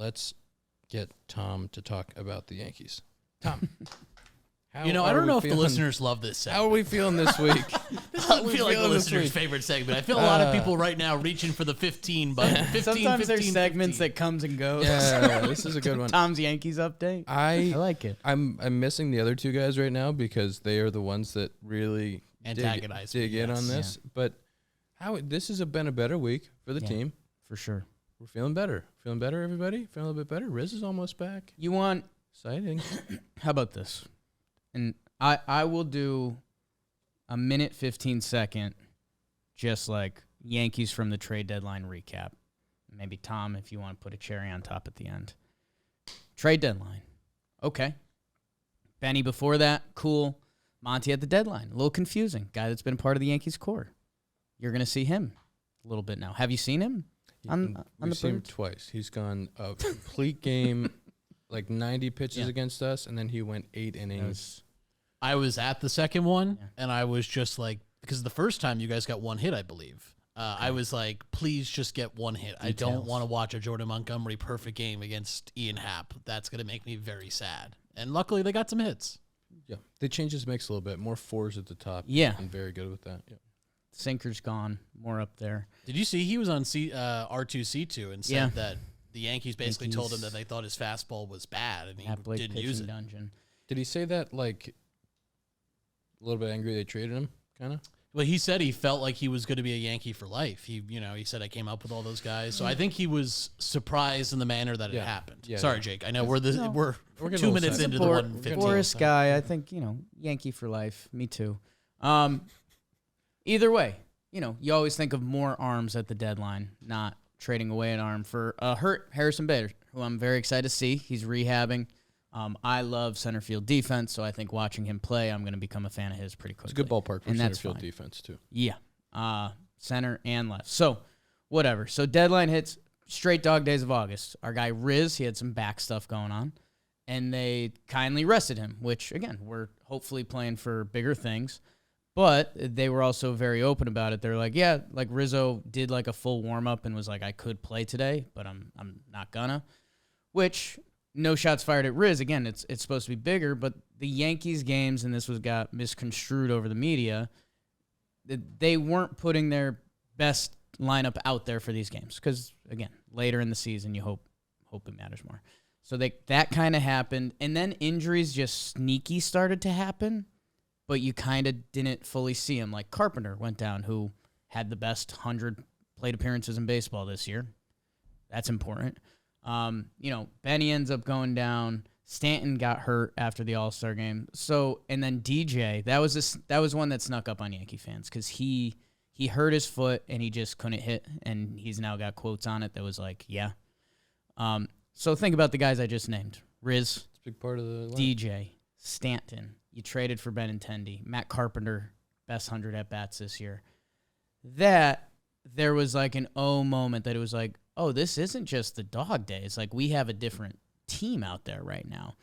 let's get Tom to talk about the Yankees. Tom, I don't know if the listeners love this segment. How are we feeling this week? This doesn't feel like the listeners' favorite segment. I feel a lot of people right now reaching for the 15 button. 15, Sometimes 15, there's segments 15. that comes and goes. Yeah, this is a good one. Tom's Yankees update. I like it. I'm missing the other two guys right now because they are the ones that really Antagonize dig in on this. Yeah. But this has been a better week for the team. For sure. We're feeling better. Feeling better, everybody? Feeling a little bit better? Riz is almost back. You want... Exciting. How about this? And I will do a minute, 15-second, just like Yankees from the trade deadline recap. Maybe Tom, if you want to put a cherry on top at the end. Trade deadline. Okay. Benny before that, cool. Monty at the deadline. A little confusing. Guy that's been part of the Yankees core. You're going to see him a little bit now. Have you seen him? We've seen him twice. He's gone a complete game, like 90 pitches against us, and then he went 8 innings. I was at the second one, and I was just like, because the first time you guys got one hit, I believe. I was like, please just get one hit. I don't want to watch a Jordan Montgomery perfect game against Ian Happ. That's going to make me very sad. And luckily, they got some hits. Yeah, they changed his mix a little bit. More fours at the top. Yeah. And very good with that. Yeah. Sinker's gone. More up there. Did you see he was on R2C2 and said that the Yankees basically told him that they thought his fastball was bad and he didn't use it. Dungeon. Did he say that like a little bit angry they traded him, kind of? Well, he said he felt like he was going to be a Yankee for life. He said I came up with all those guys. So I think he was surprised in the manner that it happened. Yeah, Sorry, Jake. I know we're 2 minutes into the 115. Forest guy, I think, Yankee for life. Me too. Either way, you always think of more arms at the deadline, not trading away an arm for hurt Harrison Bader, who I'm very excited to see. He's rehabbing. I love center field defense, so I think watching him play, I'm going to become a fan of his pretty quickly. It's a good ballpark for center field defense, too. Yeah. Center and left. So, whatever. So, deadline hits, straight dog days of August. Our guy Riz, he had some back stuff going on, and they kindly rested him, which, again, we're hopefully playing for bigger things. But they were also very open about it. They're like, yeah, like Rizzo did like a full warm-up and was like, I could play today, but I'm not gonna. Which, no shots fired at Riz. Again, it's supposed to be bigger, but the Yankees games, and this got misconstrued over the media, they weren't putting their best lineup out there for these games. Because, again, later in the season, you hope it matters more. So that kind of happened. And then injuries just sneaky started to happen. But you kind of didn't fully see him. Like Carpenter went down, who had the best 100 plate appearances in baseball this year. That's important. Benny ends up going down. Stanton got hurt after the All-Star game. So, and then DJ, that was one that snuck up on Yankee fans because he hurt his foot and he just couldn't hit, and he's now got quotes on it that was like, yeah. So think about the guys I just named: Riz, it's a big part of the lineup. DJ, Stanton. You traded for Benintendi. Matt Carpenter, best 100 at-bats this year. That, there was like an moment that it was like, oh, this isn't just the dog days. Like, we have a different team out there right now.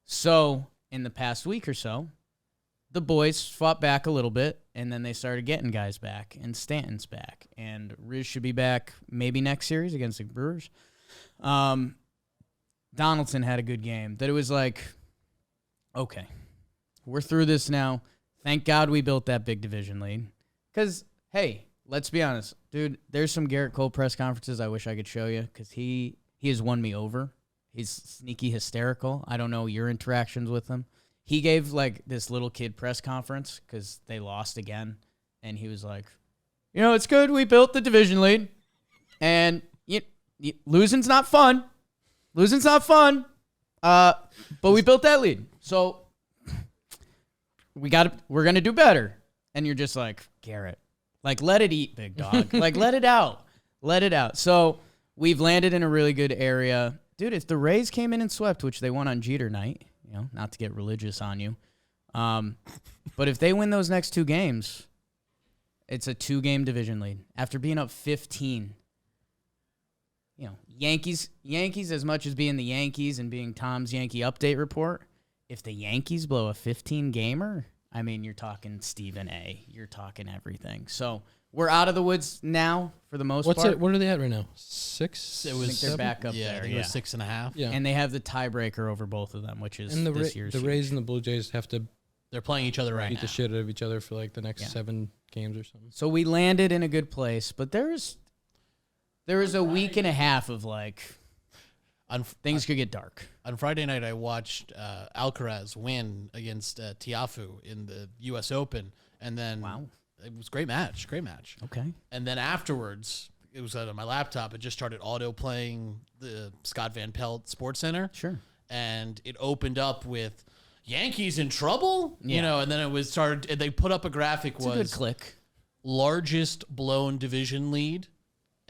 So, in the past week or so, the boys fought back a little bit, and then they started getting guys back, and Stanton's back. And Riz should be back maybe next series against the Brewers. Donaldson had a good game. That it was like, okay, we're through this now. Thank God we built that big division lead. Because, hey, let's be honest. Dude, there's some Garrett Cole press conferences I wish I could show you because he has won me over. He's sneaky hysterical. I don't know your interactions with him. He gave, like, this little kid press conference because they lost again. And he was like, it's good. We built the division lead. And losing's not fun. Losing's not fun. But we built that lead. So we're going to do better. And you're just like, Garrett, like, let it eat, big dog. Like, let it out. Let it out. So we've landed in a really good area. Dude, if the Rays came in and swept, which they won on Jeter night, not to get religious on you. But if they win those next 2 games, it's a 2-game division lead. After being up 15, Yankees, as much as being the Yankees and being Tom's Yankee update report, if the Yankees blow a 15-gamer I mean, you're talking Stephen A. You're talking everything. So we're out of the woods now for the most part. What are they at right now? 6? It I was think they're back up yeah, there. I think it was 6.5. Yeah. And they have the tiebreaker over both of them, which is And this year's. the Rays and the Blue Jays have to They're playing each other right beat now. the shit out of each other for like the next 7 games or something. So we landed in a good place, but there is a week and a half of like things could get dark. On Friday night, I watched Alcaraz win against Tiafoe in the U.S. Open, and then it was a great match. Okay. And then afterwards, it was on my laptop. It just started auto playing the Scott Van Pelt Sports Center. Sure. And it opened up with Yankees in trouble, Yeah. and then it was started. And they put up a graphic It's a good click. largest blown division lead,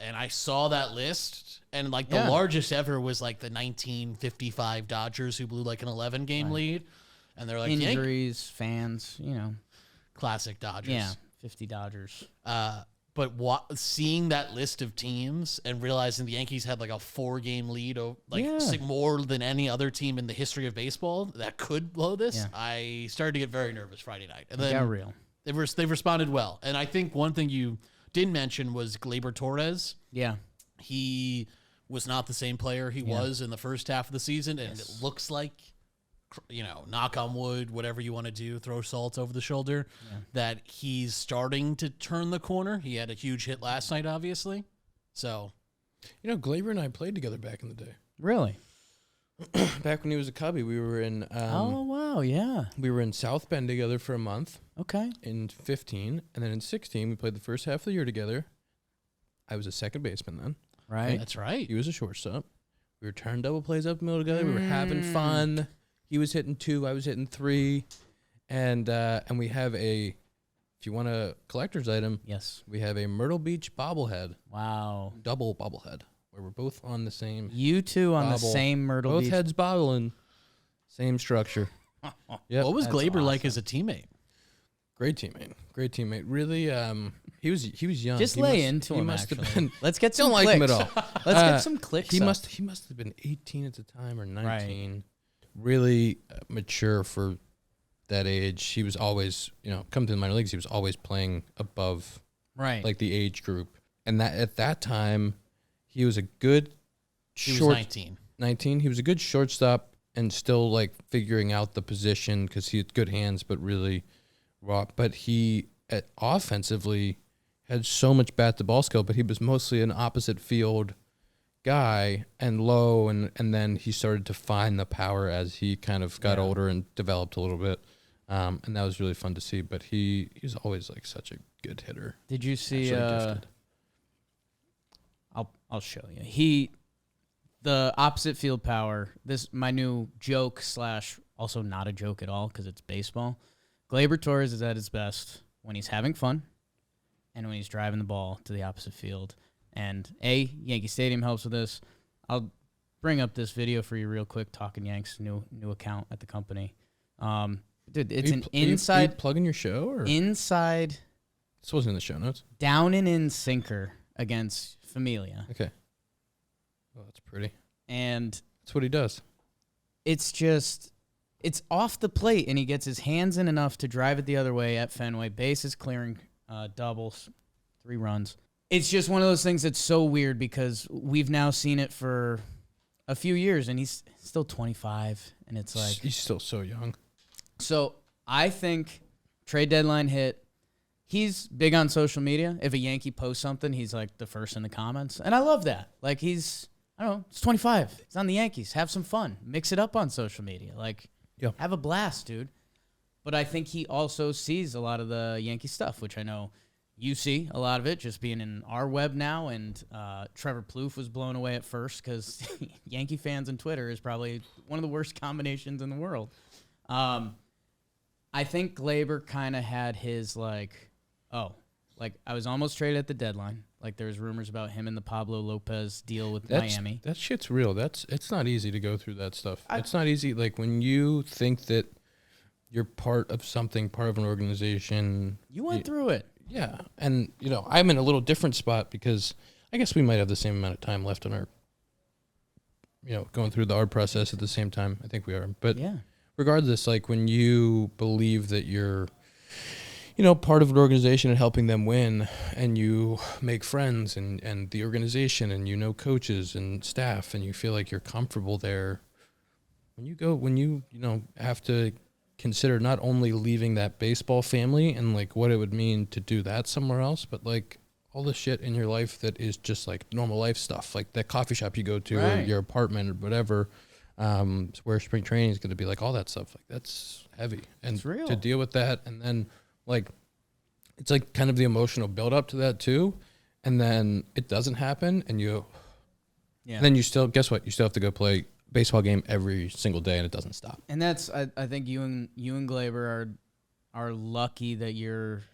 and I saw that list, and like the largest ever was like the 1955 Dodgers who blew like an 11-game lead, and they're like Injuries, fans, classic Dodgers. Yeah, 50 Dodgers. But seeing that list of teams and realizing the Yankees had like a 4-game lead, more than any other team in the history of baseball that could blow this, I started to get very nervous Friday night. And then got real. They've responded well. And I think one thing you didn't mention was Gleyber Torres. Yeah. He was not the same player he was in the first half of the season. And it looks like, knock on wood, whatever you want to do, throw salt over the shoulder, that he's starting to turn the corner. He had a huge hit last night, obviously. So, Gleyber and I played together back in the day. Really? Back when he was a Cubby, we were in. Oh wow, yeah. We were in South Bend together for a month. Okay. In 15, and then in 16, we played the first half of the year together. I was a second baseman then. Right. That's right. He was a shortstop. We were turning double plays up the middle together. We were having fun. He was hitting 2, I was hitting 3, and we have if you want a collector's item, Yes. we have a Myrtle Beach bobblehead, Wow. double bobblehead, where we're both on the same. You two on the bobble. same Myrtle Both Beach. heads bobbling, same structure. Yep. What was That's Gleyber like awesome. as a teammate? Great teammate. Really, he was young. Just He lay must- into he him. must have Actually. been. Let's get some Don't clicks. like him at all. Let's get some clicks. He up. must have been 18 at the time or 19. Really mature for that age. He was always, come to the minor leagues. He was always playing above, like the age group. And that at that time, he was a good. He was 19. 19. He was a good shortstop and still like figuring out the position because he had good hands, but really raw. But he offensively had so much bat to ball skill, but he was mostly an opposite field guy and low, and then he started to find the power as he kind of got older and developed a little bit, and that was really fun to see. But he was always like such a good hitter. Did you see? Gifted. I'll show you. The opposite field power. This my new joke / also not a joke at all because it's baseball. Gleyber Torres is at his best when he's having fun, and when he's driving the ball to the opposite field. And Yankee Stadium helps with this. I'll bring up this video for you real quick. Talkin Yanks new account at the company. Dude, it's an inside. Are you plugging your show or inside. This wasn't in the show notes. Down and in sinker against Familia. Okay. Well, that's pretty. And that's what he does. it's off the plate, and he gets his hands in enough to drive it the other way at Fenway. Bases clearing, doubles, 3 runs. It's just one of those things that's so weird because we've now seen it for a few years, and he's still 25, and it's like... He's still so young. So I think trade deadline hit. He's big on social media. If a Yankee posts something, he's like the first in the comments, and I love that. Like he's 25. He's on the Yankees. Have some fun. Mix it up on social media. Like, have a blast, dude. But I think he also sees a lot of the Yankee stuff, which I know you see a lot of it, just being in our web now. And Trevor Plouffe was blown away at first because Yankee fans and Twitter is probably one of the worst combinations in the world. I think Gleyber kind of had his I was almost traded at the deadline. Like there's rumors about him and the Pablo Lopez deal with Miami. That shit's real. It's not easy to go through that stuff. It's not easy. Like when you think that you're part of something, part of an organization. You went through it. Yeah. And, I'm in a little different spot because I guess we might have the same amount of time left on our, going through the art process at the same time. I think we are. But regardless, like when you believe that you're, part of an organization and helping them win, and you make friends and the organization, and coaches and staff, and you feel like you're comfortable there, when you have to consider not only leaving that baseball family and like what it would mean to do that somewhere else, but like all the shit in your life that is just like normal life stuff, like that coffee shop you go to or your apartment or whatever, where spring training is going to be, like all that stuff, like that's heavy. And it's real. To deal with that, and then like it's like kind of the emotional build up to that too, and then it doesn't happen, and and then you still, guess what, you still have to go play baseball game every single day, and it doesn't stop. And that's I think you and Gleyber are lucky that you're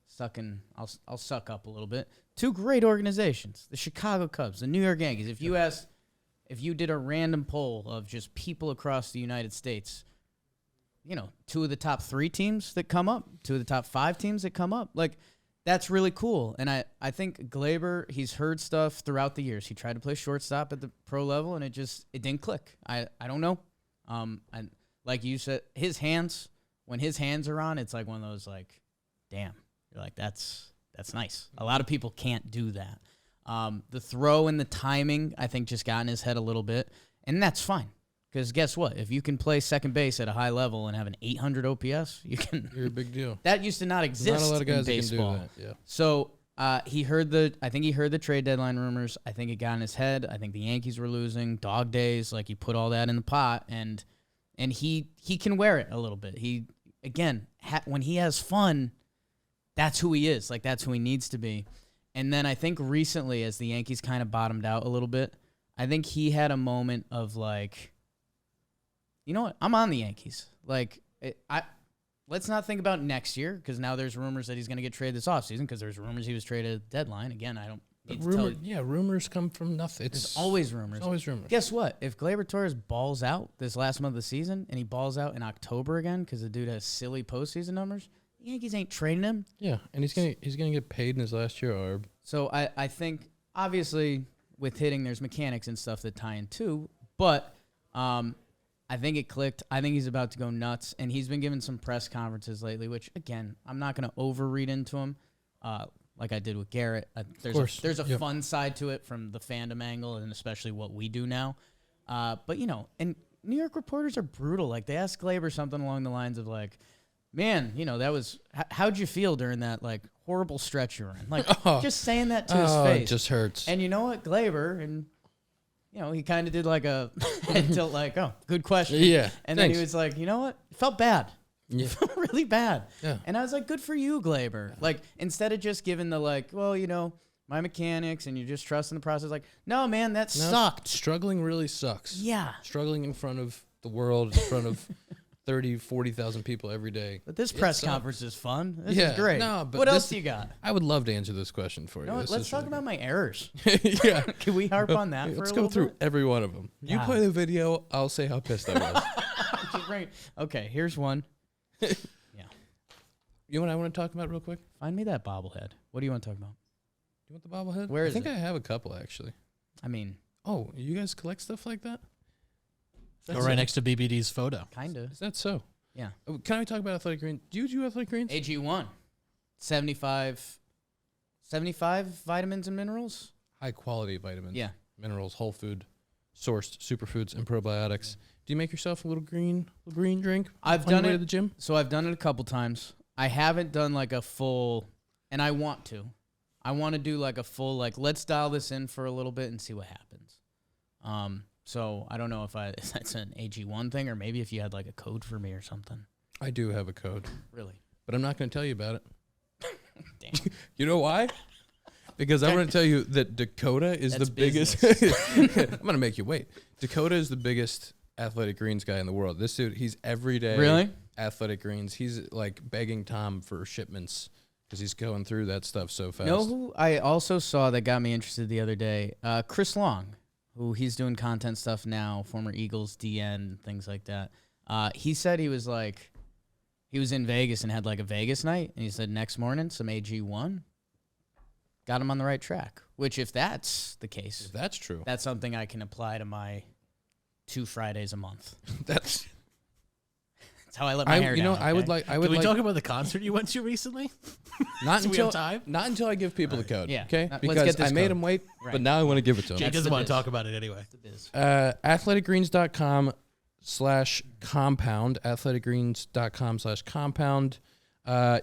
sucking. I'll suck up a little bit. Two great organizations, the Chicago Cubs, the New York Yankees. If you did a random poll of just people across the United States, two of the top 3 teams that come up, 2 of the top 5 teams that come up, like that's really cool. And I think Gleyber, he's heard stuff throughout the years. He tried to play shortstop at the pro level, and it didn't click. I don't know. And like you said, when his hands are on, it's like one of those like, damn, you're like, that's nice. A lot of people can't do that. The throw and the timing, I think, just got in his head a little bit, and that's fine. Because guess what? If you can play second base at a high level and have an 800 OPS, you're a big deal. That used to not exist. Not a lot of guys in baseball. That can do that. Yeah. So I think he heard the trade deadline rumors. I think it got in his head. I think the Yankees were losing, dog days. Like, he put all that in the pot, and he can wear it a little bit. When he has fun, that's who he is. Like, that's who he needs to be. And then I think recently, as the Yankees kind of bottomed out a little bit, I think he had a moment of like, you know what? I'm on the Yankees. Like, let's not think about next year, because now there's rumors that he's going to get traded this offseason, because there's rumors he was traded at the deadline. Again, I don't need to tell you. Yeah, rumors come from nothing. There's always rumors. Always rumors. Guess what? If Gleyber Torres balls out this last month of the season, and he balls out in October again because the dude has silly postseason numbers, the Yankees ain't trading him. Yeah, and he's gonna get paid in his last year, Arb. So I think, obviously, with hitting, there's mechanics and stuff that tie in too, but I think it clicked. I think he's about to go nuts, and he's been giving some press conferences lately, which, again, I'm not going to overread into him like I did with Garrett. There's a fun side to it from the fandom angle, and especially what we do now. But, and New York reporters are brutal. Like, they asked Gleyber something along the lines of, like, man, that was – how'd you feel during that, like, horrible stretch you were in? Like, just saying that to his face. It just hurts. And you know what? Gleyber, and – he kind of did like a head tilt, like, oh, good question. Yeah. And then he was like, you know what? It felt bad. Yeah. It felt really bad. Yeah. And I was like, good for you, Gleyber. Like, instead of just giving the, like, well, my mechanics and you're just trusting the process, like, no, man, that sucked. Struggling really sucks. Yeah. Struggling in front of the world, in front of 30,000, 40,000 people every day. But this press conference is fun. This is great. No, but what else you got? I would love to answer this question for you. Let's talk about my errors. Yeah. Can we harp on that for a little bit? Let's go through every one of them. You play the video, I'll say how pissed I was. Okay, here's one. Yeah. You know what I want to talk about real quick? Find me that bobblehead. What do you want to talk about? You want the bobblehead? Where is it? I think I have a couple, actually. I mean. Oh, you guys collect stuff like that? Go right next to BBD's photo. Kind of. Is that so? Yeah. Can I talk about athletic greens? Do you do athletic greens? AG1. 75 vitamins and minerals. High quality vitamins. Yeah. Minerals, whole food, sourced superfoods and probiotics. Do you make yourself a little green drink? I've done it at the gym. So I've done it a couple times. I haven't done like a full, and I want to. I want to do like a full, like, let's dial this in for a little bit and see what happens. So I don't know if that's an AG1 thing, or maybe if you had like a code for me or something. I do have a code. Really? But I'm not going to tell you about it. Damn. You know why? Because I'm going to tell you that Dakota is the biggest. I'm going to make you wait. Dakota is the biggest athletic greens guy in the world. This dude, he's everyday really athletic greens. He's like begging Tom for shipments because he's going through that stuff so fast. You know who I also saw that got me interested the other day? Chris Long, who he's doing content stuff now, former Eagles DN, things like that. He said he was in Vegas and had like a Vegas night, and he said next morning some AG1 got him on the right track. Which, if that's the case, if that's true, that's something I can apply to my 2 Fridays a month. how I let my hair down. I would Can we talk about the concert you went to recently? not Do we have time? not until I give people the code. Yeah. Okay. Let's Because get this I made code. them wait, Right. but now I want to give it to them. Jake doesn't the want to biz. talk about it anyway. Athleticgreens.com/compound. Athleticgreens.com/compound.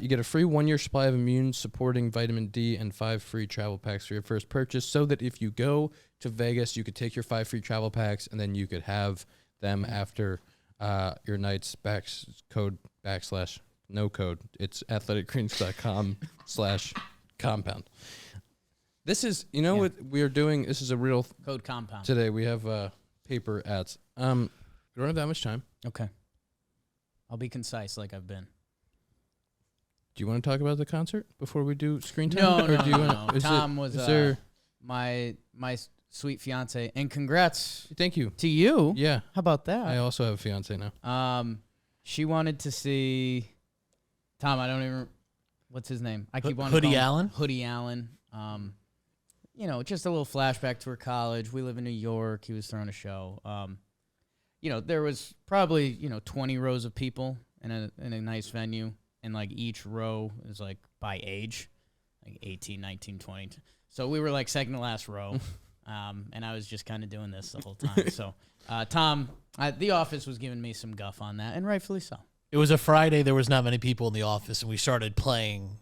You get a free 1-year supply of immune-supporting vitamin D and 5 free travel packs for your first purchase, so that if you go to Vegas, you could take your 5 free travel packs, and then you could have them after your night's no code. It's athleticgreens.com/compound. This is, what we are doing. This is a real Code compound. today. We have paper ads. We don't have that much time. Okay. I'll be concise like I've been. Do you want to talk about the concert before we do screen time? No, Or do you no. wanna- is Tom it- was is there- my sweet fiance, and congrats Thank you. to you. Yeah, How about that? I also have a fiance now. She wanted to see Tom. I don't even. What's his name? I keep wanting to Hoodie call him Allen? Hoodie Allen. Just a little flashback to her college. We live in New York. He was throwing a show. There was probably 20 rows of people in a nice venue, and like each row is like by age, like 18, 19, 20. So we were like second to last row. And I was just kind of doing this the whole time. So, Tom, the office was giving me some guff on that, and rightfully so. It was a Friday. There was not many people in the office, and we started playing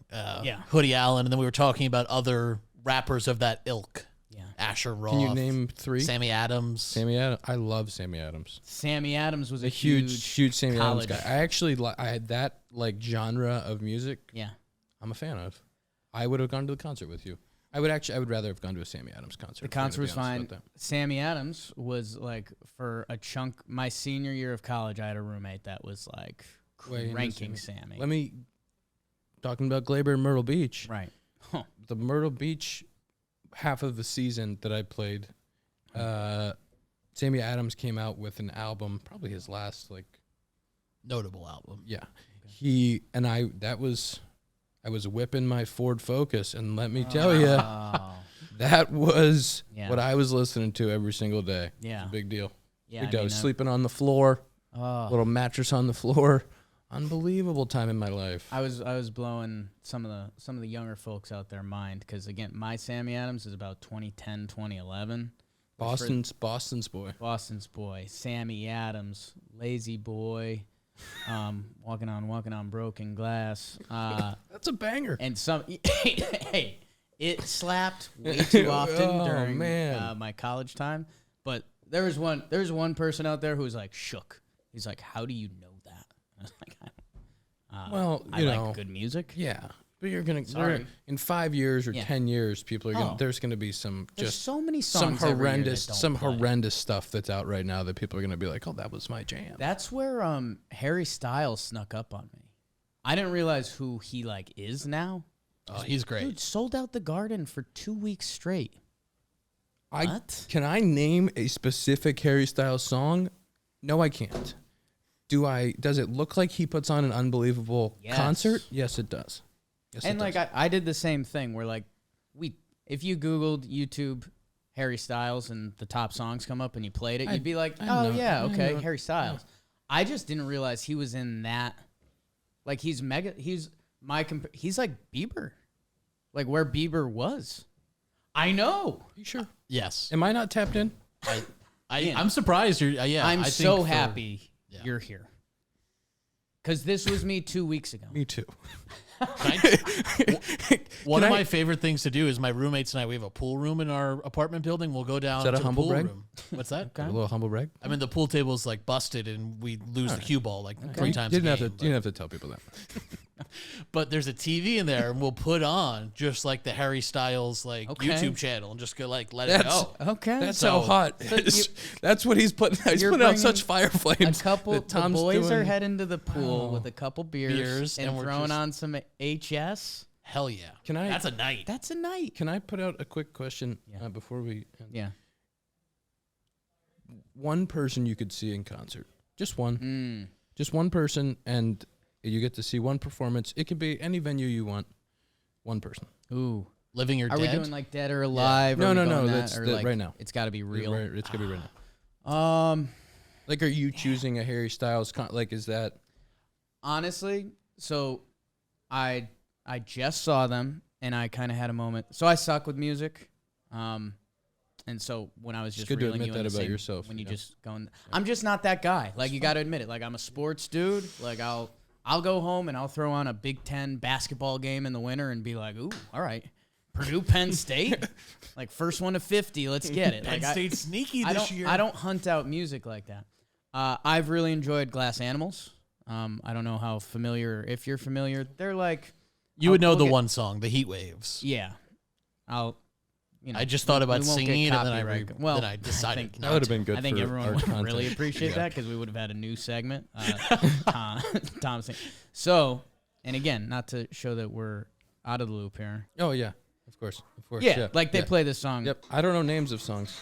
Hoodie Allen, and then we were talking about other rappers of that ilk. Yeah. Asher Roth. Can you name 3? Sammy Adams. Sammy Adams. I love Sammy Adams. Sammy Adams was a Huge Sammy Adams college guy. I actually I had that like genre of music. Yeah. I'm a fan of. I would have gone to the concert with you. I would rather have gone to a Sammy Adams concert. The if I'm gonna concert be was honest fine. about that. Sammy Adams was like, for a chunk, my senior year of college, I had a roommate that was like Way into ranking Sammy. Talking about Gleyber and Myrtle Beach. Right. The Myrtle Beach half of the season that I played, Sammy Adams came out with an album, probably his last Notable album. Yeah. I was whipping my Ford Focus, and let me tell you, that was what I was listening to every single day. Yeah. It's a big deal. Yeah. I was sleeping on the floor, Oh. little mattress on the floor. Unbelievable time in my life. I was blowing some of the younger folks out their mind, because again, my Sammy Adams is about 2010, 2011. Boston's boy. Boston's boy, Sammy Adams, lazy boy, walking on broken glass. That's a banger. And hey, it slapped way too often during my college time. But there's one person out there who was like shook. He's like, "How do you know that?" I was like, I like good music. Yeah, but you're gonna Sorry. in 5 years or 10 years, people are gonna. There's gonna be some There's so many some songs every year horrendous that don't play. horrendous stuff that's out right now that people are gonna be like, "Oh, that was my jam." That's where Harry Styles snuck up on me. I didn't realize who he is now. Oh, he's great. Dude, sold out the Garden for 2 weeks straight. What? Can I name a specific Harry Styles song? No, I can't. Does it look like he puts on an unbelievable concert? Yes, it does. Yes, And it does. I did the same thing where if you Googled YouTube Harry Styles and the top songs come up and you played it, you'd be like, I oh know. yeah, I okay, know. Harry Styles. Yeah. I just didn't realize he was in that. He's like Bieber, like where Bieber was. I know. You sure? Yes. Am I not tapped in? I'm surprised you're. Yeah. I'm I so think happy you're here. Because this was me 2 weeks ago. Me too. One of my favorite things to do is my roommates and I. We have a pool room in our apartment building. We'll go down that to a the humble pool brag? room. What's that? A little humble brag. I mean, the pool table's busted, and we lose the cue ball 3 times. You a didn't game, have to. You didn't have to tell people that. But there's a TV in there, and we'll put on just the Harry Styles YouTube channel, and just go let it go. Okay. That's how hot. That's what he's putting. He's You're putting out bringing such fire flames. The Tom's boys are doing. heading to the pool with a couple beers and and we're throwing just- on some HS. Hell yeah! Can I- That's a night. That's a night. Can I put out a quick question Yeah. before we? End? Yeah. One person you could see in concert, just one, Mm. just one person, and you get to see one performance. It could be any venue you want. One person. Ooh. Living or Are dead. we doing Dead or Alive? No, Are we no, going no, that, that's or, right now. It's got to be real. It's gonna be right now. Um, Are you choosing a Harry Styles? Is that? honestly, so I just saw them, and I kind of had a moment. So I suck with music. And so when I was just good to reeling admit you in that the about same- yourself, when you yeah. just going, I'm just not that guy. Like you got to admit it. Like I'm a sports dude. Like I'll go home and I'll throw on a Big Ten basketball game in the winter and be like, ooh, all right, Purdue, Penn State, like first one to 50. Let's get it. Penn Like State's sneaky I this don't, year. I don't hunt out music like that. I've really enjoyed Glass Animals. I don't know how familiar, if you're familiar. They're like, You would know we'll the get- one song, The Heat Waves. yeah. I just thought about we won't singing get it, and then copyright. Well, then I decided think That would have been good. I think for everyone our would content. really appreciate that because we would have had a new segment. Tom saying. So, and again, not to show that we're out of the loop here. Oh yeah, of course. Yeah, like they yeah. play this song. Yep. I don't know names of songs.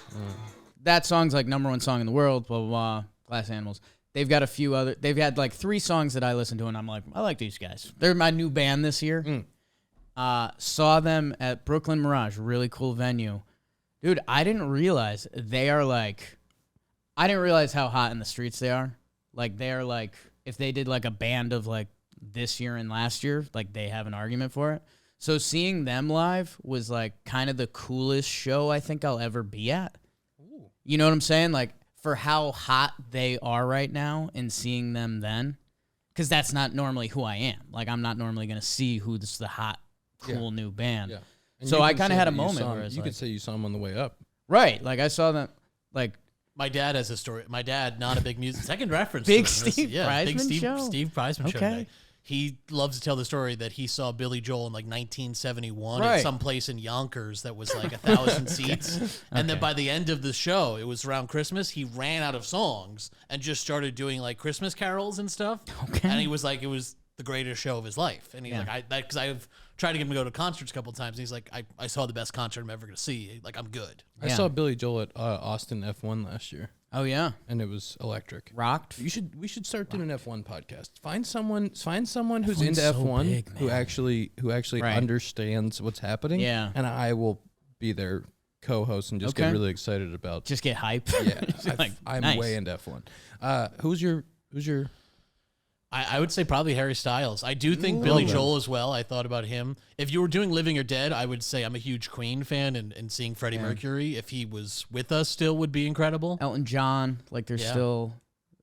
That song's like #1 song in the world. Blah blah blah. Glass Animals. They've got a few other. They've had like 3 songs that I listen to, and I'm like, I like these guys. They're my new band this year. Saw them at Brooklyn Mirage, really cool venue. Dude, I didn't realize they are like, I didn't realize how hot in the streets they are. Like they are like, if they did like a band of like this year and last year, like they have an argument for it. So seeing them live was like kind of the coolest show I think I'll ever be at. Ooh. You know what I'm saying? Like for how hot they are right now and seeing them then, because that's not normally who I am. Like I'm not normally going to see who's the hot, cool new band. Yeah. And So you I can kind of say had a that you moment saw where him- it's you like, could say you saw him on the way up. right. Like I saw them, like My dad has a story. My dad, not a big music. Second reference. Big to it. Steve Big Preisman show? Steve Preisman show. Okay. Guy. He loves to tell the story that he saw Billy Joel in like 1971 Right. at some place in Yonkers that was like 1,000 seats. And then by the end of the show, it was around Christmas, he ran out of songs and just started doing like Christmas carols and stuff. Okay. And he was like, it was the greatest show of his life. And he's Yeah. like, because I've tried to get him to go to concerts a couple times. And he's like, I saw the best concert I'm ever going to see. Like, I'm good. I Yeah. saw Billy Joel at Austin F1 last year, oh yeah, and it was electric. rocked. We should start doing an F1 podcast. Find someone who's F1's into so F1 big, who man. actually Right. understands what's happening. Yeah. and I will be their co-host and just get Okay. really excited about. Just get hype. Yeah, Just like, I'm nice. way into F1. Who's your? I would say probably Harry Styles. I do think Ooh. Billy Love him. Joel as well. I thought about him. If you were doing Living or Dead, I would say I'm a huge Queen fan, and seeing Freddie Mercury, if he was with us still, would be incredible. Elton John, like there's Yeah. still.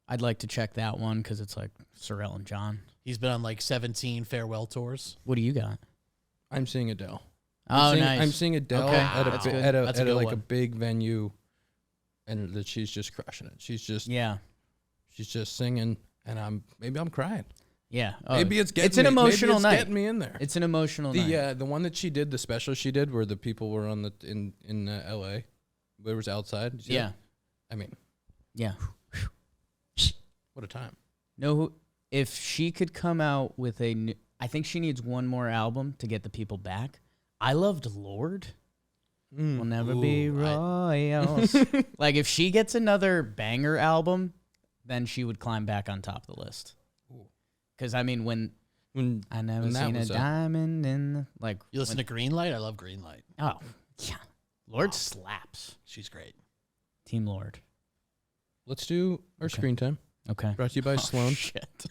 I'd like to check that one because it's like Sir Elton John. He's been on like 17 farewell tours. What do you got? I'm seeing Adele. Oh, I'm nice. seeing Adele Okay, at a that's bi- good. at a, That's a at a good like a one. big venue, and that she's just crushing it. She's just Yeah, singing, and I'm crying. yeah. Oh, Maybe it's getting it's an me- emotional maybe it's night. getting me in there. It's an emotional night. The one that she did, the special she did, where the people were on the in L.A. Where it was outside. Did you see Yeah, that? I mean, yeah. what a time. No, if she could come out with a new, I think she needs one more album to get the people back. I loved Lord. We'll never be Ooh, royals. Like if she gets another banger album, then she would climb back on top of the list. Because I mean, when When I never when that seen a was up. diamond in the like. You listen to Greenlight? I love Greenlight. Oh yeah, Lord slaps. She's great. Team Lord. Let's do our screen time. Okay. Brought to you by Sloan. Shit.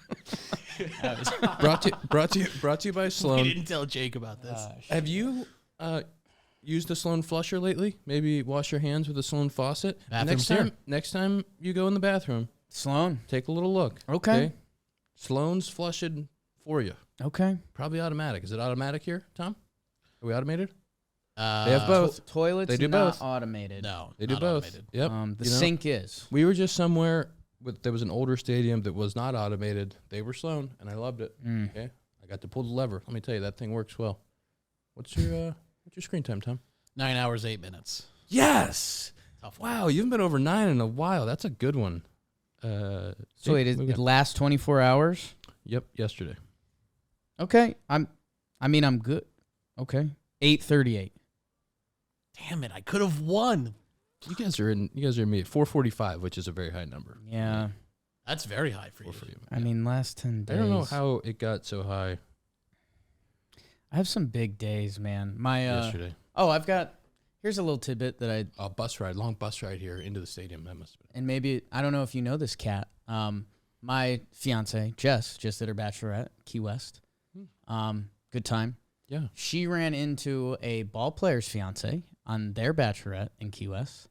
Brought to you by We Sloan. didn't tell Jake about this. Have you used a Sloan flusher lately? Maybe wash your hands with a Sloan faucet. Bathroom's Next time you go in the bathroom, Sloan. take a little look. Okay. Sloan's flushing for you. Okay. Probably automatic. Is it automatic here, Tom? Are we automated? They They have both. Toilets They do not both. automated. No, They do not both. automated. Yep. The You know? sink is. We were just somewhere there was an older stadium that was not automated. They were Sloan, and I loved it. Mm. Okay, I got to pull the lever. Let me tell you, that thing works well. What's your screen time, Tom? 9 hours, 8 minutes. Yes. Tough one. Wow, you haven't been over 9 in a while. That's a good one. So Jake, wait, what we it got? lasts 24 hours? Yep, yesterday. Okay. I'm good. Okay. 8:38. Damn it! I could have won. You guys are in me at 445, which is a very high number. Yeah. That's very high for you. 445. I mean, last 10 days. I don't know how it got so high I have some big days, man. My yesterday. here's a little tidbit that A bus ride, long bus ride here into the stadium. That must have been. and maybe I don't know if you know this cat. my fiance, Jess, just did her bachelorette, Key West. Good time. Yeah. She ran into a ball player's fiance on their bachelorette in Key West,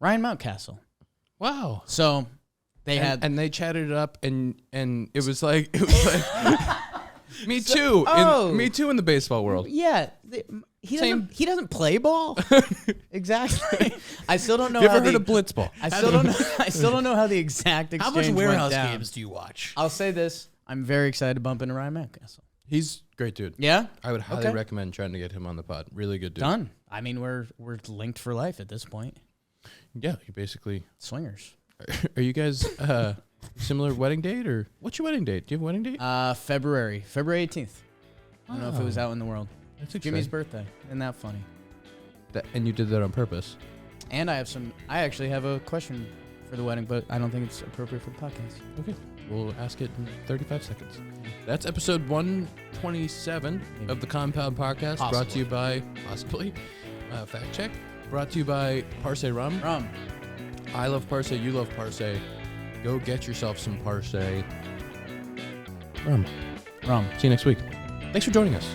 Ryan Mountcastle. Wow. So they they chatted it up, and it was like me too. Me too in the baseball world. Yeah. He doesn't play ball. Exactly. I still don't know. You ever heard of blitzball? I still don't know how the exact exchange How much warehouse went down. games do you watch? I'll say this: I'm very excited to bump into Ryan Mountcastle. He's a great dude. Yeah, I would highly recommend trying to get him on the pod. Really good dude. Done. I mean, we're linked for life at this point. Yeah, you basically Swingers. Are you guys similar wedding date, or what's your wedding date? Do you have a wedding date? February 18th. I don't know if it was out in the world. That's Jimmy's birthday. Isn't that funny? And you did that on purpose. And I actually have a question for the wedding, but I don't think it's appropriate for the podcast. Okay. We'll ask it in 35 seconds. That's episode 127 of the Compound Podcast, brought to you by, fact check, brought to you by Parse Rum. I love Parse, you love Parse. Go get yourself some Parse Rum. See you next week. Thanks for joining us.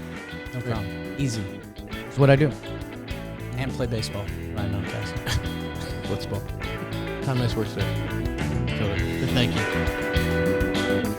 No problem. Easy. It's what I do. And play baseball. Ryan Mountcastle. Blitzball. How nice work today. Thank you.